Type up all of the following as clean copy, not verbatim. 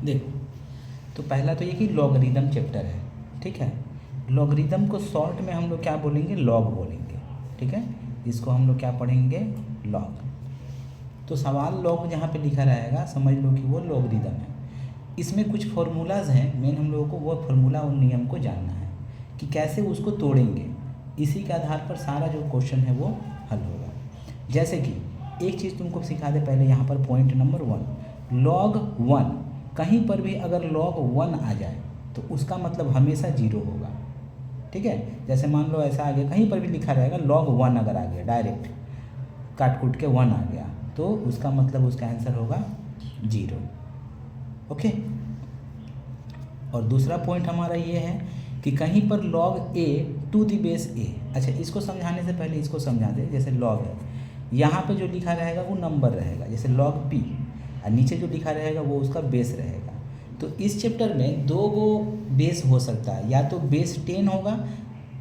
देखो, तो पहला तो ये कि लॉगरिदम चैप्टर है, ठीक है। लॉगरिदम को शॉर्ट में हम लोग क्या बोलेंगे, लॉग बोलेंगे, ठीक है। इसको हम लोग क्या पढ़ेंगे, लॉग। तो सवाल लॉग जहाँ पे लिखा रहेगा समझ लो कि वो लॉगरिदम है। इसमें कुछ फार्मूलाज हैं, मेन हम लोगों को वो फार्मूला और नियम को जानना है कि कैसे उसको तोड़ेंगे। इसी के आधार पर सारा जो क्वेश्चन है वो हल होगा। जैसे कि एक चीज़ तुमको सिखा दे पहले, यहाँ पर पॉइंट नंबर 1, log 1, कहीं पर भी अगर log 1 आ जाए तो उसका मतलब हमेशा 0 होगा, ठीक है। जैसे मान लो ऐसा आ गया, कहीं पर भी लिखा रहेगा log 1 अगर आ गया, डायरेक्ट काट कूट के 1 आ गया, तो उसका मतलब उसका आंसर होगा 0, ओके। और दूसरा पॉइंट हमारा ये है कि कहीं पर log a to the base a, अच्छा इसको समझाने से पहले इसको समझा दे। जैसे log है, यहाँ पे जो लिखा रहेगा वो नंबर रहेगा, जैसे log p, और नीचे जो लिखा रहेगा वो उसका बेस रहेगा। तो इस चैप्टर में 2 गो बेस हो सकता है, या तो बेस 10 होगा,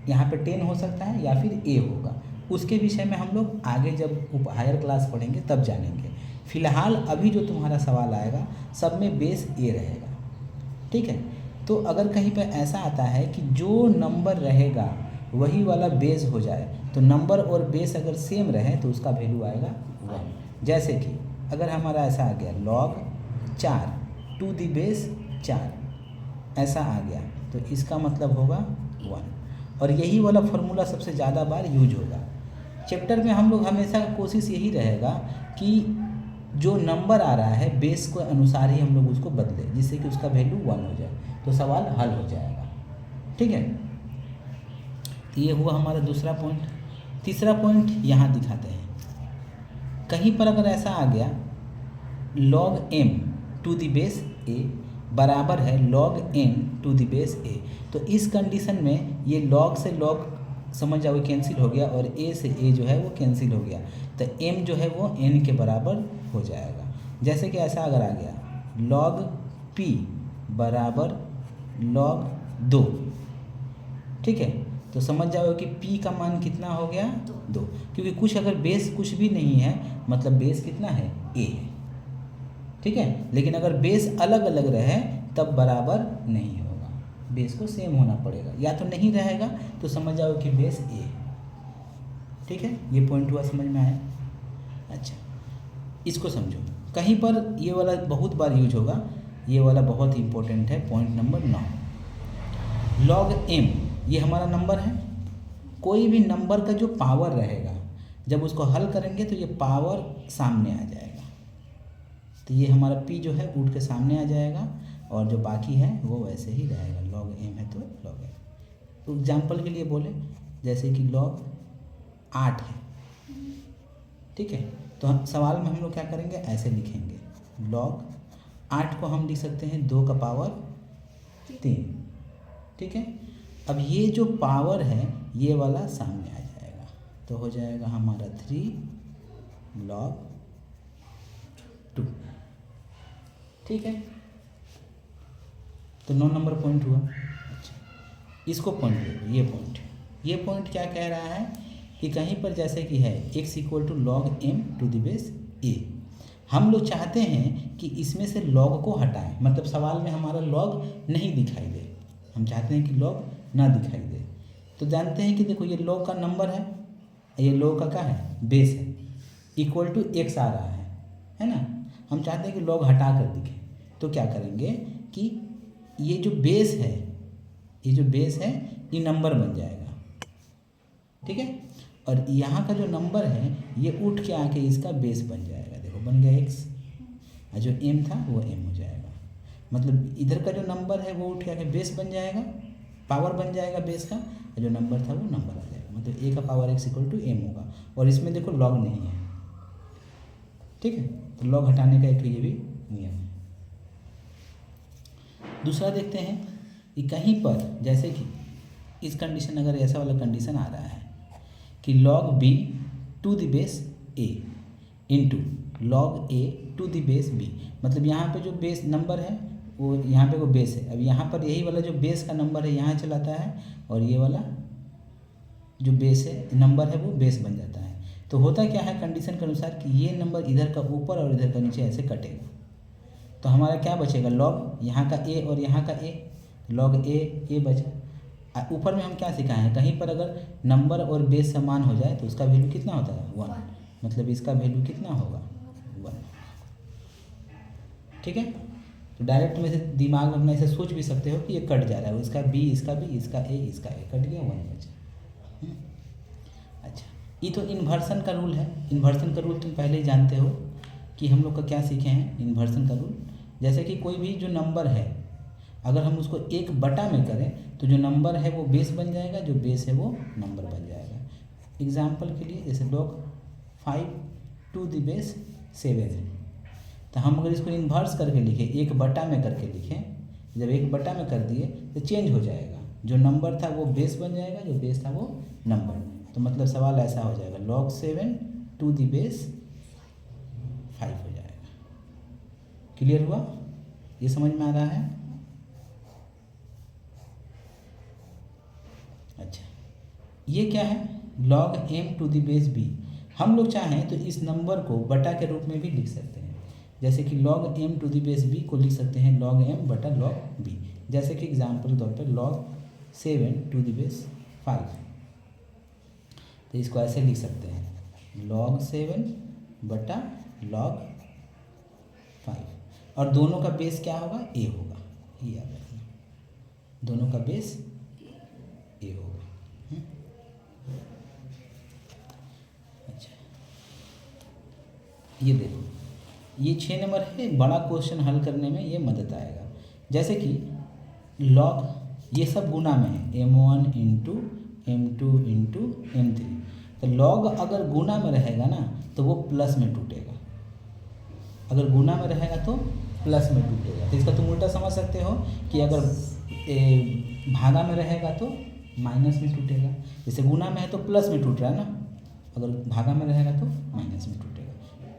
यहाँ पे 10 हो सकता है, या फिर a होगा। उसके विषय में हम लोग आगे जब हायर क्लास पढ़ेंगे तब जानेंगे। फिलहाल अभी जो तुम्हारा सवाल आएगा सब में बेस a रहेगा, ठीक है। तो अगर कहीं पर ऐसा आता है कि जो नंबर रहेगा वही वाला बेस हो जाए, तो नंबर और बेस अगर सेम रहे तो उसका वैल्यू आएगा 1। जैसे कि अगर हमारा ऐसा आ गया log 4 टू दी बेस 4, ऐसा आ गया, तो इसका मतलब होगा 1। और यही वाला फार्मूला सबसे ज़्यादा बार यूज होगा चैप्टर में। हम लोग हमेशा कोशिश यही रहेगा कि जो नंबर आ रहा है बेस के अनुसार ही हम लोग उसको बदलें, जिससे कि उसका वैल्यू 1 हो जाए, तो सवाल हल हो जाएगा, ठीक है। तो ये हुआ हमारा दूसरा पॉइंट। तीसरा पॉइंट यहाँ दिखाते हैं, कहीं पर अगर ऐसा आ गया log m to the base a बराबर है log n to the base a, तो इस कंडीशन में ये log से log समझ जाओ कैंसिल हो गया, और a से a जो है वो कैंसिल हो गया, तो m जो है वो n के बराबर हो जाएगा। जैसे कि ऐसा अगर आ गया log p बराबर log 2, ठीक है, तो समझ जाओ कि p का मान कितना हो गया 2, क्योंकि कुछ अगर बेस कुछ भी नहीं है मतलब बेस कितना है a है, ठीक है। लेकिन अगर बेस अलग अलग रहे तब बराबर नहीं होगा, बेस को सेम होना पड़ेगा, या तो नहीं रहेगा तो समझ जाओ कि बेस a है, ठीक है। ये पॉइंट हुआ, समझ में आया। अच्छा, इसको समझो, कहीं पर ये वाला बहुत बार यूज होगा, ये वाला बहुत इंपॉर्टेंट है, पॉइंट नंबर 9, log m, ये हमारा नंबर है। कोई भी नंबर का जो पावर रहेगा जब उसको हल करेंगे तो ये पावर सामने आ जाएगा, तो ये हमारा p जो है उठ के सामने आ जाएगा, और जो बाकी है वो वैसे ही रहेगा। log m है तो log m। तो एग्जाम्पल के लिए बोले, जैसे कि log 8 है, ठीक है, तो हम सवाल में हम लोग क्या करेंगे, ऐसे लिखेंगे log 8 को हम लिख सकते हैं 2 का पावर 3, ठीक है। अब ये जो पावर है ये वाला सामने आ जाएगा, तो हो जाएगा हमारा 3 log 2, ठीक है। तो 9 नंबर पॉइंट हुआ। अच्छा, इसको पॉइंट देखो, ये पॉइंट क्या कह रहा है कि कहीं पर जैसे कि है x equal to log m to the base a, हम लोग चाहते हैं कि इसमें से log को हटाएं, मतलब सवाल में हमारा log नहीं दिखाई दे, हम चाहते हैं कि log ना दिखाई दे। तो जानते हैं कि देखो ये log का नंबर है, ये log का क्या है, बेस है, इक्वल टू x आ रहा है ना। हम चाहते हैं कि log हटा कर दिखे, तो क्या करेंगे कि ये जो बेस है, ये जो बेस है ये नंबर बन जाएगा, ठीक है। और यहाँ का जो नंबर है ये उठ के आके इसका बेस बन जाएगा, देखो बन गया x, और जो m था वो m हो जाएगा, मतलब इधर का जो नंबर है वो उठ के आके बेस बन जाएगा, पावर बन जाएगा बेस का, और जो नंबर था वो नंबर आ जाएगा, मतलब a का power x equal to m होगा। और इसमें देखो log नहीं है, ठीक है, तो log हटाने का एक ये भी नियम है। दूसरा देखते हैं कि कहीं पर जैसे कि इस कंडीशन, अगर ऐसा वाला कंडीशन आ रहा है कि log b to the base a into log a to the base b, मतलब यहाँ पे जो बेस नंबर है वो यहाँ पे वो बेस है, अब यहाँ पर यही वाला जो बेस का नंबर है यहाँ चलाता है, और ये वाला जो बेस है नंबर है वो बेस बन जाता है। तो होता क्या है कंडीशन के अनुसार कि ये नंबर इधर का ऊपर और इधर का नीचे ऐसे कटेगा, तो हमारा क्या बचेगा, लॉग यहाँ का ए और यहाँ का ए, लॉग ए बचा। ऊपर में हम क्या सिखाए हैं, कहीं पर अगर नंबर और बेस समान हो जाए तो उसका वैल्यू कितना होता है, 1, मतलब इसका वैल्यू कितना होगा, 1। ठीक है, तो डायरेक्ट में से दिमाग में अपना ऐसे सोच भी सकते हो कि ये कट जा रहा है, इसका बी, इसका बी, इसका ए कट गया, 1 बचा। अच्छा, ये तो इन्वर्सन का रूल है। इन्वर्सन का रूल तुम पहले ही जानते हो कि हम लोग का क्या सीखे हैं, इन्वर्सन का रूल। जैसे कि कोई भी जो नंबर है अगर हम उसको 1/, में करें तो जो नंबर है वो बेस बन जाएगा, जो बेस है वो नंबर बन जाएगा। एग्जाम्पल के लिए जैसे log 5 to the base 7 है, तो हम अगर इसको इन्वर्स करके लिखें, 1/, में करके लिखें, जब 1/, में कर दिए तो चेंज हो जाएगा, जो नंबर था वो बेस बन जाएगा, जो बेस था वो नंबर। तो मतलब सवाल ऐसा हो जाएगा, log 7 to the base 5 हो जाएगा। क्लियर हुआ, ये समझ में आ रहा है। अच्छा, ये क्या है, log m to the base b। हम लोग चाहें तो इस नंबर को बटा के रूप में भी लिख सकते हैं, जैसे कि log m to the base b को लिख सकते हैं log m बटा log b। जैसे कि एग्जाम्पल के तौर पर log 7 to the base 5, तो इसको ऐसे लिख सकते हैं log 7 बटा log 5, और दोनों का बेस क्या होगा, a होगा, ये याद रखना, दोनों का बेस a होगा। अच्छा, ये देखो, ये 6 नंबर है, बड़ा क्वेश्चन हल करने में ये मदद आएगा। जैसे कि log, ये सब गुना में है, m1 into m2 into m3, तो log अगर गुना में रहेगा ना तो वो प्लस में टूटेगा, अगर गुना में रहेगा तो प्लस में टूटेगा। तो इसका तुम उल्टा समझ सकते हो कि अगर भागा में रहेगा तो माइनस में टूटेगा। जैसे गुना में है तो प्लस में टूट रहा है ना, अगर भागा में रहेगा तो माइनस में टूटेगा।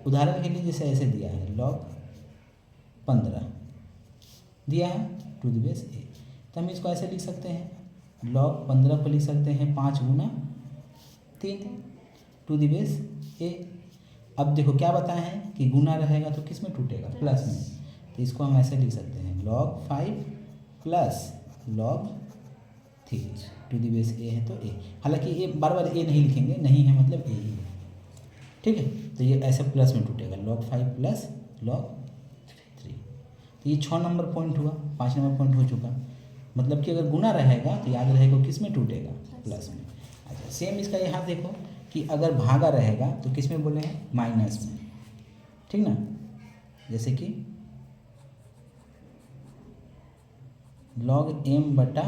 उदाहरण के लिए जैसे ऐसे दिया है log 15 दिया है टू द बेस a, तो हम इसको ऐसे लिख सकते हैं log 15 को लिख सकते हैं 5 गुना 3 टू द बेस a। अब देखो क्या बताए हैं कि गुना रहेगा तो किस में टूटेगा, प्लस में, तो इसको हम ऐसे लिख सकते हैं log 5 plus log 3 to the base a है तो a। हालांकि ये बार बार a नहीं लिखेंगे, नहीं है मतलब a ही है, ठीक है। तो ये ऐसे प्लस में टूटेगा log 5 प्लस log 3। तो ये 6 नंबर पॉइंट हुआ, 5 नंबर पॉइंट हो चुका। मतलब कि अगर गुना रहेगा तो याद रहेगा किस में टूटेगा, प्लस में। अच्छा, सेम इसका यहाँ देखो कि अगर भागा रहेगा तो किस में बोले हैं, माइनस में, ठीक ना। जैसे कि log m बटा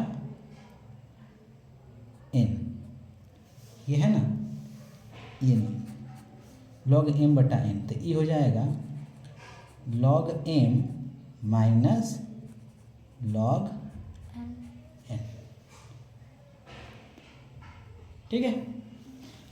n, ये है ना, ये नहीं, log m बटा n, तो ये हो जाएगा log m minus log n, ठीक है।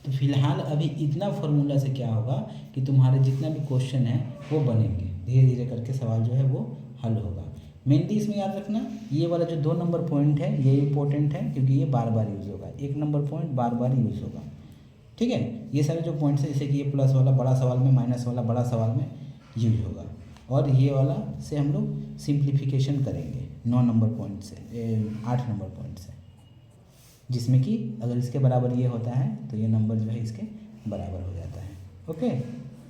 तो फिलहाल अभी इतना फॉर्मूला से क्या होगा कि तुम्हारे जितना भी क्वेश्चन है वो बनेंगे, धीरे धीरे करके सवाल जो है वो हल होगा। मेनली इसमें याद रखना, ये वाला जो 2 नंबर पॉइंट है ये इम्पोर्टेंट है, क्योंकि ये बार बार यूज़ होगा, 1 नंबर पॉइंट बार बार यूज़ होगा, ठीक है। ये सारे जो पॉइंट्स हैं, जैसे कि ये प्लस वाला बड़ा सवाल में, माइनस वाला बड़ा सवाल में यूज होगा, और ये वाला से हम लोग सिंप्लीफिकेशन करेंगे 9 नंबर पॉइंट से, 8 नंबर पॉइंट से, जिसमें कि अगर इसके बराबर ये होता है तो ये नंबर जो है इसके बराबर हो जाता है। ओके,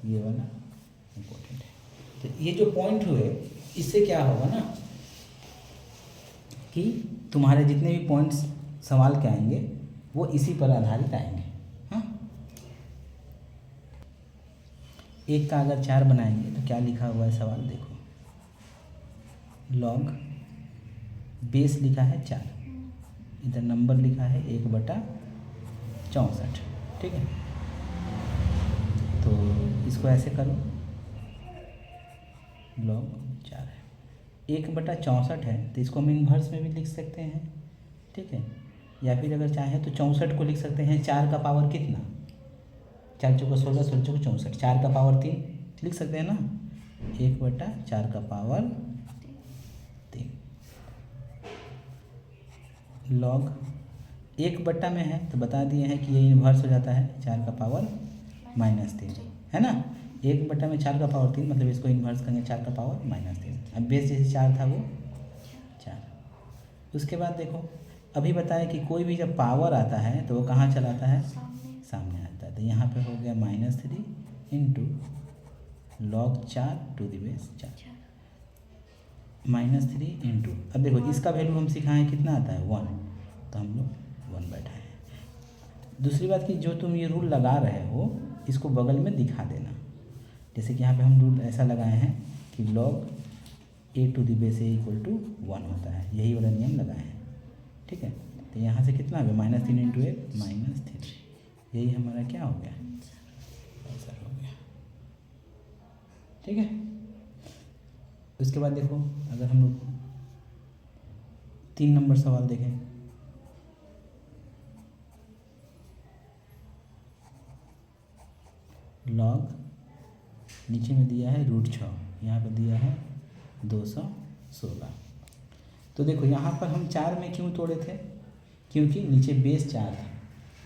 ये वाला इम्पोर्टेंट है। तो ये जो पॉइंट हुए, इससे क्या होगा ना कि तुम्हारे जितने भी पॉइंट्स सवाल के आएंगे वो इसी पर आधारित आएंगे। हाँ, एक का अगर 4 बनाएंगे तो क्या लिखा हुआ है सवाल देखो, log बेस लिखा है 4, इधर नंबर लिखा है 1/64, ठीक है। तो इसको ऐसे करो, log 4 है, 1/64 है, तो इसको हम इन्वर्स में भी लिख सकते हैं, ठीक है। या फिर अगर चाहें तो 64 को लिख सकते हैं 4 का पावर कितना, 4 चौका 16, 16 चौका 64, 4 का पावर 3 लिख सकते हैं ना, 1/4 का पावर 3। log 1 में है तो बता दिए हैं कि ये इन्वर्स हो जाता है 4 का पावर -3, है ना। 1 बटा में 4 का पावर 3, मतलब इसको इन्वर्स करेंगे 4 का पावर -3। अब बेस जैसे 4 था वो 4। उसके बाद देखो अभी बताया कि कोई भी जब पावर आता है तो वो कहाँ चलाता है, सामने आता है। तो यहाँ पे हो गया -3 into log 4 to the base 4, -3 into, अब देखो इसका वैल्यू हम सिखाएं कितना आता है 1, तो हम लोग 1 बैठा है। दूसरी बात कि जो तुम ये रूल लगा रहे हो इसको बगल में दिखा देना। जैसे कि यहाँ पे हम रूल ऐसा लगाए हैं कि log a to the base a equal to 1 होता है, यही वाला नियम लगाए हैं, ठीक है। तो यहाँ से कितना आ गया -3 इंटू 1 -3, यही हमारा क्या हो गया, आंसर हो गया, ठीक है। उसके बाद देखो अगर हम लोग 3 नंबर सवाल देखें, लॉग नीचे में दिया है √6, यहाँ पर दिया है 216। तो देखो यहाँ पर हम 4 में क्यों तोड़े थे, क्योंकि नीचे बेस 4 था।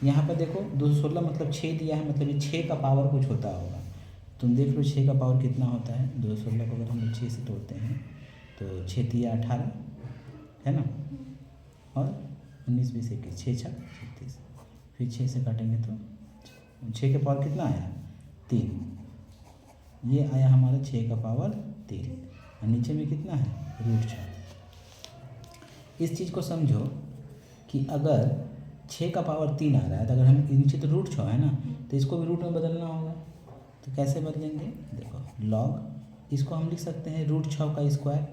यहाँ पर देखो 216 मतलब 6 दिया है, मतलब ये 6 का पावर कुछ होता होगा। तुम देख लो 6 का पावर कितना होता है, 216 को अगर हम 6 से तोड़ते हैं तो 6 तिया 18 है ना, और 19 20 21 6 6 36, फिर 6 से काटेंगे तो 6 का पावर कितना आया 3, ये आया हमारा 6 का पावर 3, और नीचे में कितना है √6। इस चीज़ को समझो कि अगर 6 का पावर 3 आ रहा है तो अगर हम नीचे तो √6 है ना, तो इसको भी रूट में बदलना होगा। तो कैसे बदलेंगे, देखो लॉग इसको हम लिख सकते हैं √6 का स्क्वायर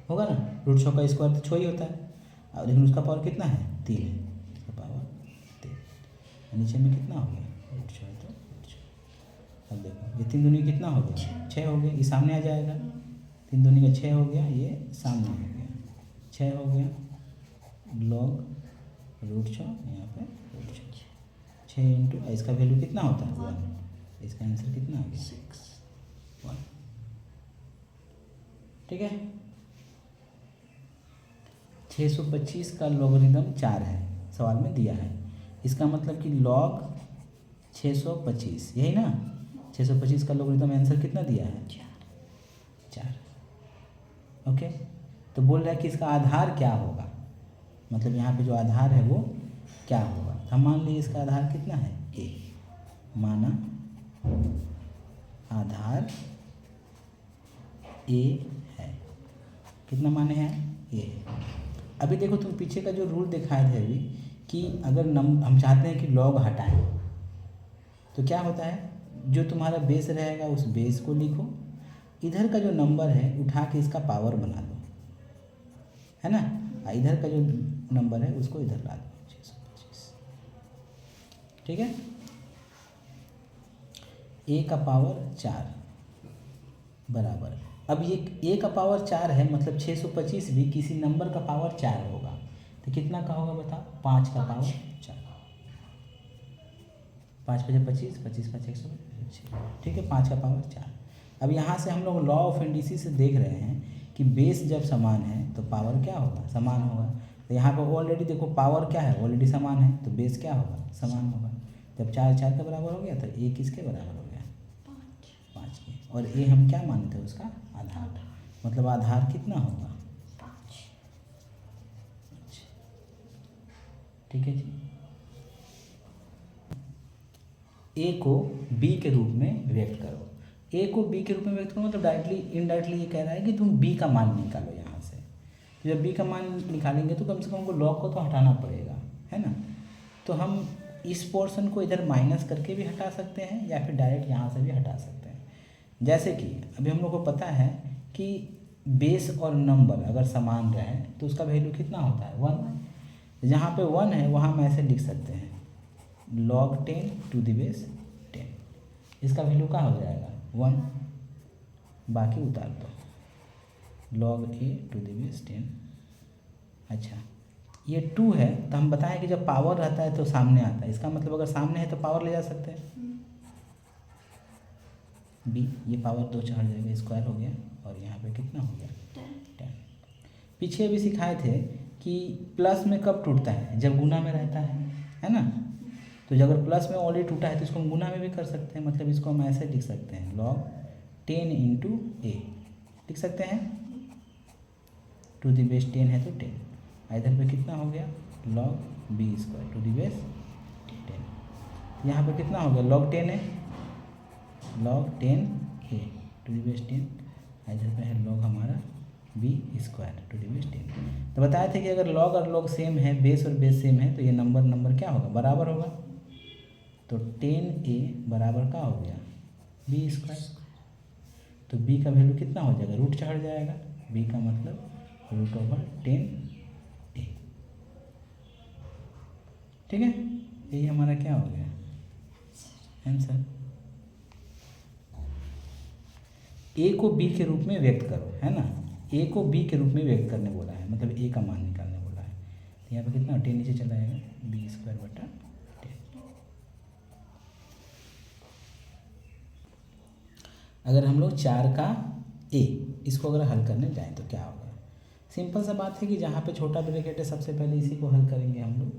होगा ना, √6 का स्क्वायर तो 6 ही होता है, और लेकिन उसका पावर कितना है 3 है, उसका पावर 3, नीचे में कितना हो गया √6 है तो √6। अब देखो ये 3 दूनी कितना हो गया 6 हो गया, ये सामने आ जाएगा, 3 दूनी का 6 हो गया, ये सामने हो गया 6 हो गया, log √6 यहाँ पे √6, 6 इंटू इसका वैल्यू कितना होता है 1, इसका आंसर कितना आ गया 6 1, ठीक है। 625 का लॉगरिदम 4 है, सवाल में दिया है, इसका मतलब कि log 625 यही ना, 625 का लॉगरिदम आंसर कितना दिया है 4। ओके, तो बोल रहा है कि इसका आधार क्या होगा, मतलब यहाँ पे जो आधार है वो क्या होगा। तो हम मान लीजिए इसका आधार कितना है a, माना आधार a है, कितना माने हैं a है। अभी देखो तुम पीछे का जो रूल दिखाए थे अभी कि अगर हम चाहते हैं कि लॉग हटाएं तो क्या होता है, जो तुम्हारा बेस रहेगा उस बेस को लिखो, इधर का जो नंबर है उठा के इसका पावर बना दो, है ना, इधर का जो नंबर है उसको इधर ला दो 625, ठीक है। a का पावर 4 बराबर, अब ये a का पावर 4 है, मतलब 625 भी किसी नंबर का पावर 4 होगा, तो कितना का होगा बताओ 5 का पावर 4, 5 5 25 25 5 126, ठीक है, 5 का पावर 4। अब यहाँ से हम लोग लॉ ऑफ इंडिसेस से देख रहे हैं कि बेस जब समान है तो पावर क्या होगा समान होगा। तो यहाँ पर ऑलरेडी देखो पावर क्या है ऑलरेडी समान है, तो बेस क्या होगा समान होगा। जब 4 4 के बराबर हो गया तो a किसके बराबर हो गया 5 के, और a हम क्या मानते हैं उसका आधार, मतलब आधार कितना होगा 5, ठीक है जी। a को b के रूप में व्यक्त करो, a को b के रूप में व्यक्त करो मतलब डायरेक्टली इनडायरेक्टली ये कह रहा है कि तुम b का मान निकालो यहाँ से। तो जब b का मान निकालेंगे तो कम से कम हमको लॉग को तो हटाना पड़ेगा, है ना। तो हम इस पोर्शन को इधर माइनस करके भी हटा सकते हैं या फिर डायरेक्ट यहाँ से भी हटा सकते हैं। जैसे कि अभी हम लोग को पता है कि बेस और नंबर अगर समान रहे तो उसका वैल्यू कितना होता है 1, जहाँ पे 1 है वहाँ हम ऐसे लिख सकते हैं log 10 टू द बेस 10, इसका वैल्यू क्या हो जाएगा 1, बाकी उतार दो log a to the base 10। अच्छा ये 2 है तो हम बताएं कि जब पावर रहता है तो सामने आता है, इसका मतलब अगर सामने है तो पावर ले जा सकते हैं b, ये पावर 2 चढ़ जाएगा स्क्वायर हो गया, और यहाँ पे कितना हो गया 10। पीछे भी सिखाए थे कि प्लस में कब टूटता है जब गुना में रहता है ना। तो जो अगर प्लस में ऑलरेडी टूटा है तो इसको हम गुना में भी कर सकते हैं, मतलब इसको हम ऐसे लिख सकते हैं log 10 इंटू ए लिख सकते हैं, टू दी बेस 10 है तो 10, इधर पे कितना हो गया log b square to the base 10, यहाँ पे कितना हो गया log 10 है, log 10 a to the base 10, इधर पे है log हमारा b square to the base 10। तो बताए थे कि अगर log और log सेम है, बेस और बेस सेम है, तो ये नंबर क्या होगा, बराबर होगा। तो 10a बराबर का हो गया b स्क्वायर, तो b का वैल्यू कितना हो जाएगा, रूट चढ़ जाएगा, b का मतलब रूट ओवर 10a, ठीक है। यही हमारा क्या हो गया आंसर। a को b के रूप में व्यक्त करो, है ना, a को b के रूप में व्यक्त करने बोला है, मतलब a का मान निकालने बोला है। तो यहाँ पे कितना 10 नीचे चला जाएगा, b स्क्वायर बटा 10। अगर हम लोग 4 का a इसको अगर हल करने जाएं तो क्या होगा, सिंपल सा बात है कि जहाँ पे छोटा ब्रैकेट है सबसे पहले इसी को हल करेंगे हम लोग,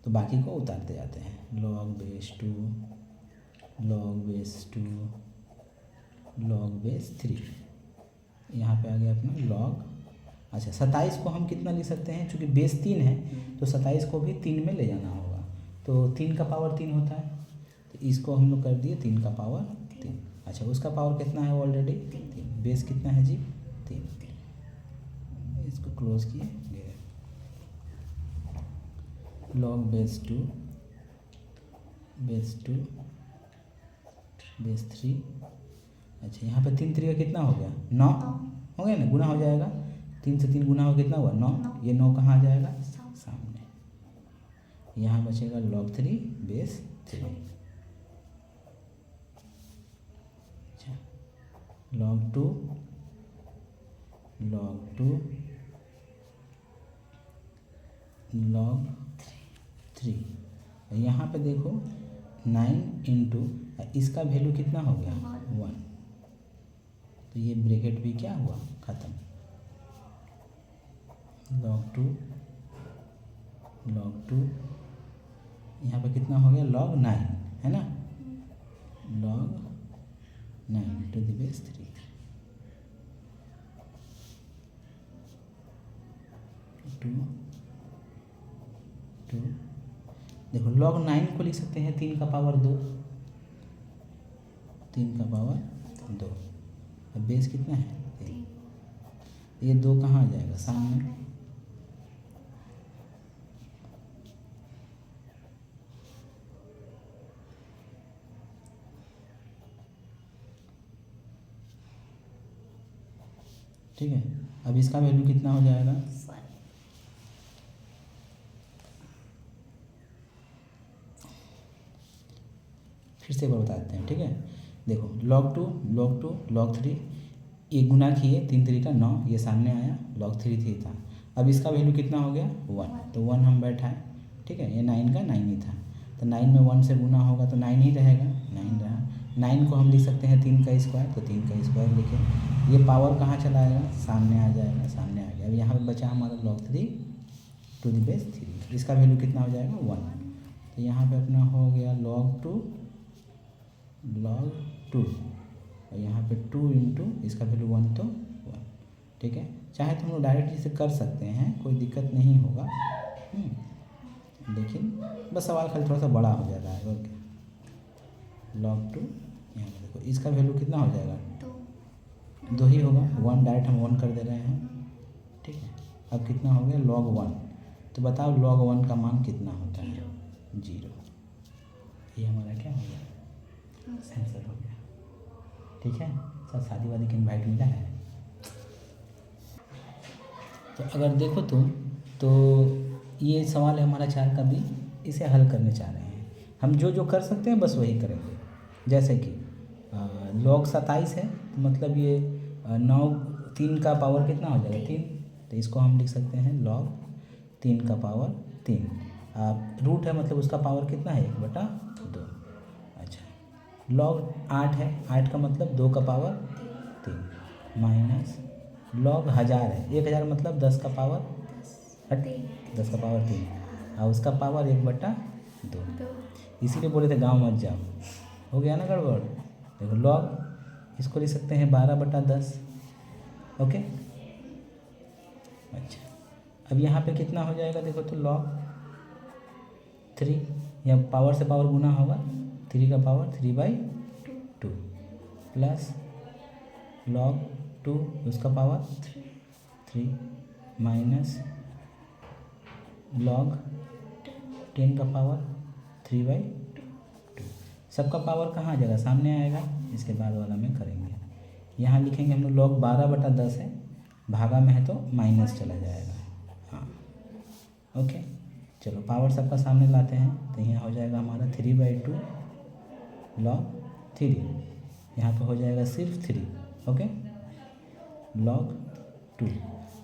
तो बाकी को उतारते जाते हैं, log base 2, log base 2, log base 3, यहाँ पे आ गया अपना log। अच्छा 27 को हम कितना लिख सकते हैं, चूँकि बेस 3 है तो 27 को भी 3 में ले जाना होगा, तो 3 का पावर 3 होता है, तो इसको हम लोग कर दिए 3 का पावर 3। अच्छा उसका पावर कितना है ऑलरेडी 3, बेस कितना है जी 3, इसको क्लोज किए गए, log बेस 2, बेस 2, बेस 3। अच्छा यहाँ पे 3 3 का कितना हो गया 9 हो गया ना, गुना हो जाएगा, 3 से 3 गुना हो कितना हुआ 9, ये 9 कहाँ आ जाएगा सामने, यहाँ बचेगा log 3 बेस 3। अच्छा log 2, log 2, log 3, यहाँ पे देखो 9 इंटू इसका वैल्यू कितना हो गया 1, तो ये ब्रैकेट भी क्या हुआ ख़त्म, log 2, log 2, यहाँ पे कितना हो गया log 9, है ना, log 9 टू द बेस 3, टू देखो log 9 को लिख सकते हैं 3 का पावर 2, 3 का पावर 2, अब बेस कितना है 3, ये 2 कहाँ आ जाएगा सामने, ठीक है। अब इसका वैल्यू कितना हो जाएगा, फिर से एक बार बताते हैं, ठीक है। देखो log 2, log 2, log 3, ये गुना किए 3 3 का 9, ये सामने आया, log 3 3 था, अब इसका वैल्यू कितना हो गया 1, तो 1 हम बैठाएं, ठीक है, ये 9 का 9 ही था, तो 9 में 1 से गुना होगा तो 9 ही रहेगा, 9 रहा, 9 को हम लिख सकते हैं 3 का स्क्वायर, तो 3 का स्क्वायर लिखें, ये पावर कहाँ चला आएगा सामने आ जाएगा, सामने आ गया। अब यहाँ पे बचा हमारा log 3 टू द बेस 3, इसका वैल्यू कितना हो जाएगा 1, तो यहाँ पे अपना हो गया log 2, log 2, और यहाँ पे 2 इंटू इसका वैल्यू 1 तो 1, ठीक है। चाहे तो हम लोग डायरेक्ट इसे कर सकते हैं, कोई दिक्कत नहीं होगा, लेकिन बस सवाल खाली थोड़ा सा बड़ा हो जा रहा है, और क्या log 2, यहाँ पे देखो इसका वैल्यू कितना हो जाएगा 2 ही होगा, 1 डायरेक्ट हम 1 कर दे रहे हैं, ठीक है। अब कितना हो गया log 1, तो बताओ log 1 का मान कितना होता है 0, ये हमारा क्या हो गया आंसर हो गया, ठीक है। सर शादी वादी की इनवाइट मिला है, तो अगर देखो तुम तो ये सवाल है हमारा 4 का भी, इसे हल करने चाह रहे हैं हम, जो जो कर सकते हैं बस वही करेंगे। जैसे कि log 27 है, तो मतलब ये 9 3 का पावर कितना हो जाएगा 3, तो इसको हम लिख सकते हैं log 3 का पावर 3, रूट है मतलब उसका पावर कितना है 1/2। अच्छा log 8 है, 8 का मतलब 2 का पावर 3 माइनस log 1000 है, 1000 मतलब 10 का पावर 10 का पावर 3, और उसका पावर 1/3, 2। इसीलिए बोले थे गाँव मत जाओ, हो गया ना गड़बड़। देखो लॉग इसको लिख सकते हैं 12/10। ओके, अच्छा अब यहाँ पे कितना हो जाएगा देखो तो log 3, या पावर से पावर गुना होगा, 3 का पावर 3/2 प्लस log 2 उसका पावर 3 माइनस log 10 का पावर 3/2। सबका पावर कहाँ आ जाएगा, सामने आएगा, इसके बाद वाला में करेंगे। यहाँ लिखेंगे हम लोग log 12/10 है, भागा में है तो माइनस चला जाएगा। हाँ ओके, चलो पावर सबका सामने लाते हैं, तो यहाँ हो जाएगा हमारा 3/2 log 3, यहाँ पर हो जाएगा सिर्फ 3। ओके, log 2,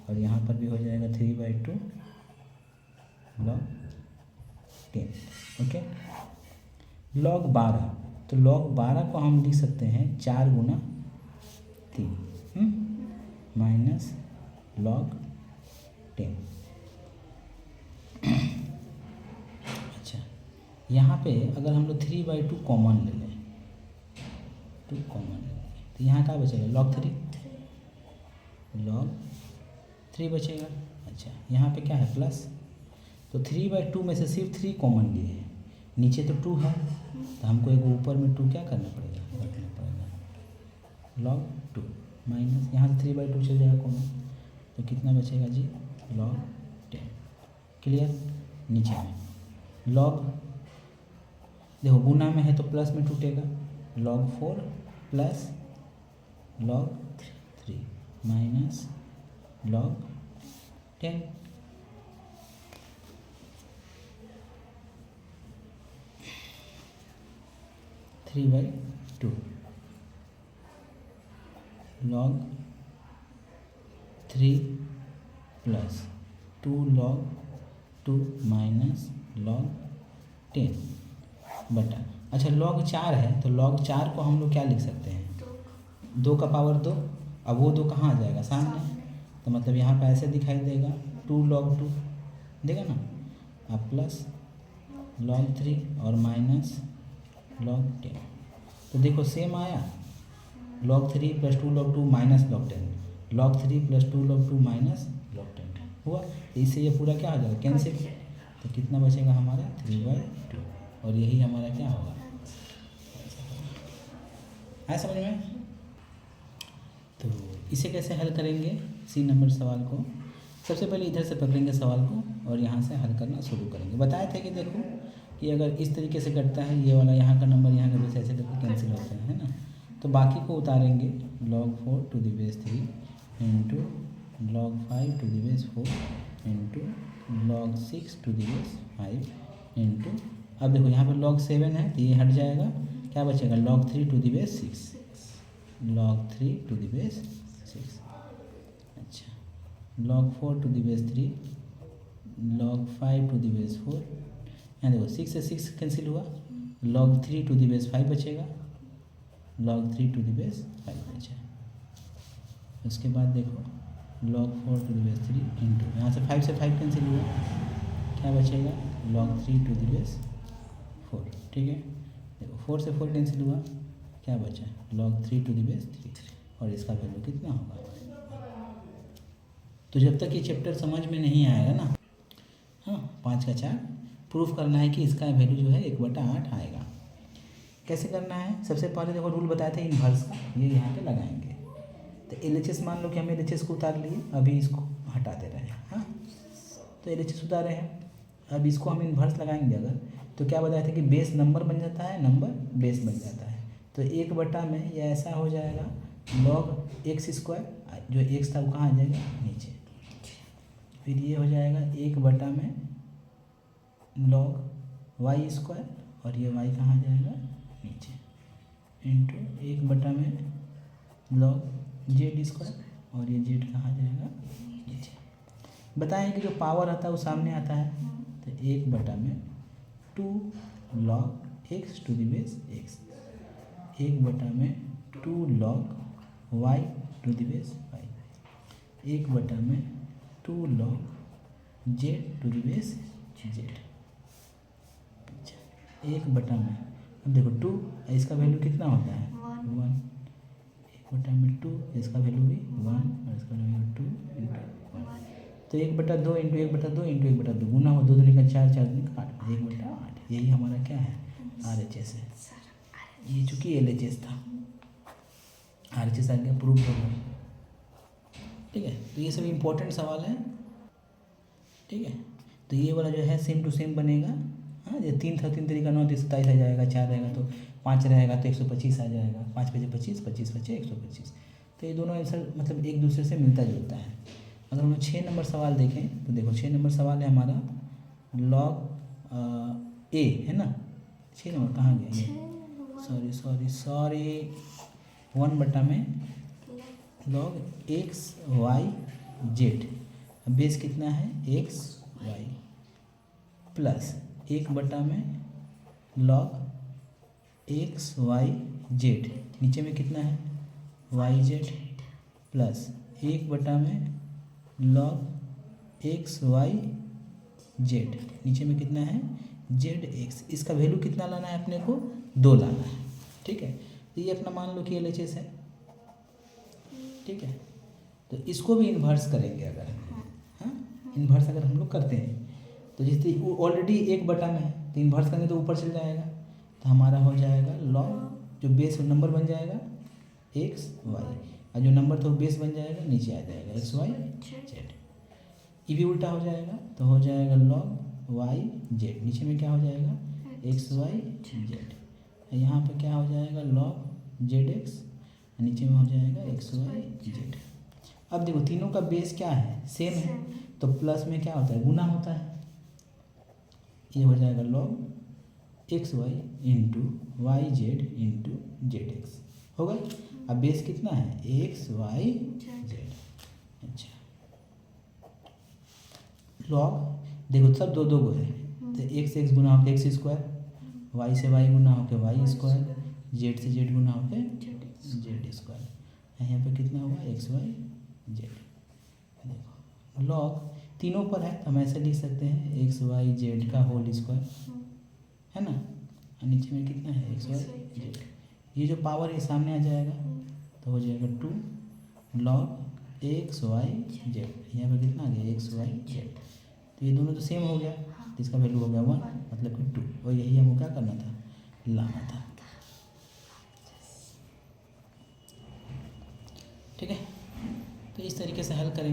और यहाँ पर भी हो जाएगा 3/2 log 10। ओके, log 12, तो log 12 को हम लिख सकते हैं 4 गुना 3 माइनस log 10। अच्छा, यहाँ पे अगर हम लोग 3/2 कॉमन ले लें, 2 कॉमन ले लें, तो यहाँ क्या बचेगा log 3 बचेगा। अच्छा, यहाँ पे क्या है प्लस, तो 3/2 में से सिर्फ 3 कॉमन लिए हैं, नीचे तो 2 है, तो हमको एक ऊपर में 2 क्या करना पड़ेगा, रखना पड़ेगा log 2 माइनस यहाँ से 3/2 चल जाएगा कॉमन, तो कितना बचेगा जी log 10। क्लियर, नीचे में log, देखो गुना में है तो प्लस में टूटेगा, log 4 plus log 3 minus log 10। Three by two log 3 plus 2 log 2 minus log 10 बटा, अच्छा log 4 है, तो log 4 को हम लोग क्या लिख सकते हैं, 2 का पावर 2, अब वो 2 कहाँ आ जाएगा सामने, तो मतलब यहाँ पे ऐसे दिखाई देगा 2 log 2 देगा ना, अब प्लस log 3 और माइनस log 10, तो देखो सेम आया, log 3 plus 2 log 2 minus log 10, log 3 plus 2 log 2 minus log 10 हुआ, तो इससे ये पूरा क्या हो जाएगा कैंसिल, तो कितना बचेगा हमारा 3/2, और यही हमारा क्या होगा, आया समझ में। तो इसे कैसे हल करेंगे सी नंबर सवाल को, सबसे पहले इधर से पकड़ेंगे सवाल को और यहाँ से हल करना शुरू करेंगे। बताए थे कि देखो कि अगर इस तरीके से कटता है, ये वाला यहाँ का नंबर यहाँ का वैसे ऐसे करके कैंसिल होता है ना, तो बाकी को उतारेंगे log 4 to the base 3 into log 5 to the base 4 into log 6 to the base 5 into, अब देखो यहाँ पर log 7 है तो ये हट जाएगा, क्या बचेगा log 3 to the base 6, log 3 to the base 6। अच्छा, log 4 to the base 3, log 5 to the base 4, यहाँ देखो 6 से 6 कैंसिल हुआ, log 3 टू द बेस 5 बचेगा, log 3 टू द बेस 5 बचा। उसके बाद देखो log 4 to the base 3 into, यहाँ से 5 से 5 कैंसिल हुआ, क्या बचेगा log 3 टू द बेस 4। ठीक है, देखो 4 से 4 कैंसिल हुआ, क्या बचा log 3 टू द बेस 3, और इसका वैल्यू कितना होगा। तो जब तक ये चैप्टर समझ में नहीं आएगा ना, हाँ 5 का 4 प्रूफ करना है कि इसका वैल्यू जो है 1/8 आएगा। कैसे करना है, सबसे पहले देखो रूल बताए थे इन्वर्स का, ये यहाँ पे लगाएंगे, तो LHS मान लो कि हम LHS को उतार लिए, अभी इसको हटाते रहे, हाँ तो LHS उतारे हैं, अब इसको हम इन्वर्स लगाएंगे अगर, तो क्या बताया था कि बेस नंबर बन जाता है, नंबर बेस बन जाता है, तो 1/, में ये ऐसा हो जाएगा log x², जो x था वो कहाँ आ जाएगा नीचे, फिर ये हो जाएगा 1/, में log y², और ये y कहाँ आ जाएगा नीचे, इंटू 1/, में log z², और ये z कहाँ जाएगा नीचे। बताएं कि जो पावर आता है वो सामने आता है, तो 1/, में 2 log x to the base x, 1/, में 2 log y to the base y, 1/, में 2 log z to the base z। अच्छा, एक बटा में, अब देखो 2, इसका वैल्यू कितना होता है 1, एक बटा में 2, इसका वैल्यू भी 1 और इसका वैल्यू 2 इंटू 1। तो 1/2 इंटू 1/2 इंटू 1/2 गुना हो, 2 दूनी का 4, 4 दूनी का 8, 1/8। यही हमारा क्या है RHS है। ये चूँकि LHS था, RHS आ गया, प्रूफ हो गया। ठीक है, तो ये सब इम्पोर्टेंट सवाल है। ठीक है, तो ये वाला जो है सेम टू सेम बनेगा। हाँ, ये 3 था, 3 तरीका 9 27 आ जाएगा, 4 रहेगा तो 5 रहेगा तो 125 आ जाएगा, 5 बजे 25, 25 बचे 125। तो ये दोनों आंसर मतलब एक दूसरे से मिलता जुलता है। अगर हम 6 नंबर सवाल देखें तो देखो 6 नंबर सवाल है हमारा लॉग ए है ना। 6 नंबर कहाँ गया ये, सॉरी 1 बटा में log X Y Z, base कितना है एक्स वाई, प्लस 1 बटा में लॉग एक्स वाई जेड, नीचे में कितना है वाई जेड, प्लस 1 बटा में लॉग एक्स वाई जेड, नीचे में कितना है जेड एक्स। इसका वैल्यू कितना लाना है अपने को 2 लाना है। ठीक है, तो ये अपना मान लो कि LHS है। ठीक है, तो इसको भी इन्वर्स करेंगे अगर हम, हाँ इन्वर्स अगर हम लोग करते हैं तो जैसे ऑलरेडी 1 बटा में है तो इन्वर्स करेंगे तो ऊपर चल जाएगा, तो हमारा हो जाएगा लॉग जो बेस नंबर बन जाएगा एक्स वाई, और जो नंबर था वो बेस बन जाएगा नीचे आ जाएगा एक्स वाई जेड। ये भी उल्टा हो जाएगा तो हो जाएगा लॉग वाई जेड, नीचे में क्या हो जाएगा एक्स वाई जेड, यहाँ पे क्या हो जाएगा लॉग जेड एक्स, नीचे में हो जाएगा एक्स वाई जेड। अब देखो तीनों का बेस क्या है सेम है, तो प्लस में क्या होता है गुना होता है, ये हो जाएगा log X Y into Y Z into Z X होगा। अब बेस कितना है एक्स वाई जेड। अच्छा, लॉग देखो सब दो दो को है, तो एक्स एक्स गुना होकर एक्स स्क्वायर, वाई से वाई गुना होकर वाई स्क्वायर, जेड से जेड गुना होकर जेड स्क्वायर। यहाँ पे कितना हुआ एक्स वाई जेड। देखो लॉग तीनों पर है तो हम ऐसे लिख सकते हैं एक्स वाई जेड का होल स्क्वायर है ना, और नीचे में कितना है एक्स वाई जेड। ये जो पावर है सामने आ जाएगा तो हो जाएगा 2 लॉग एक्स वाई जेड, यहाँ पे कितना आ गया एक्स वाई जेड। तो ये दोनों तो सेम हो गया, तो इसका वैल्यू हो गया 1 मतलब कि 2, और यही हमको क्या करना था लाना था। ठीक है, तो इस तरीके से हल करेंगे।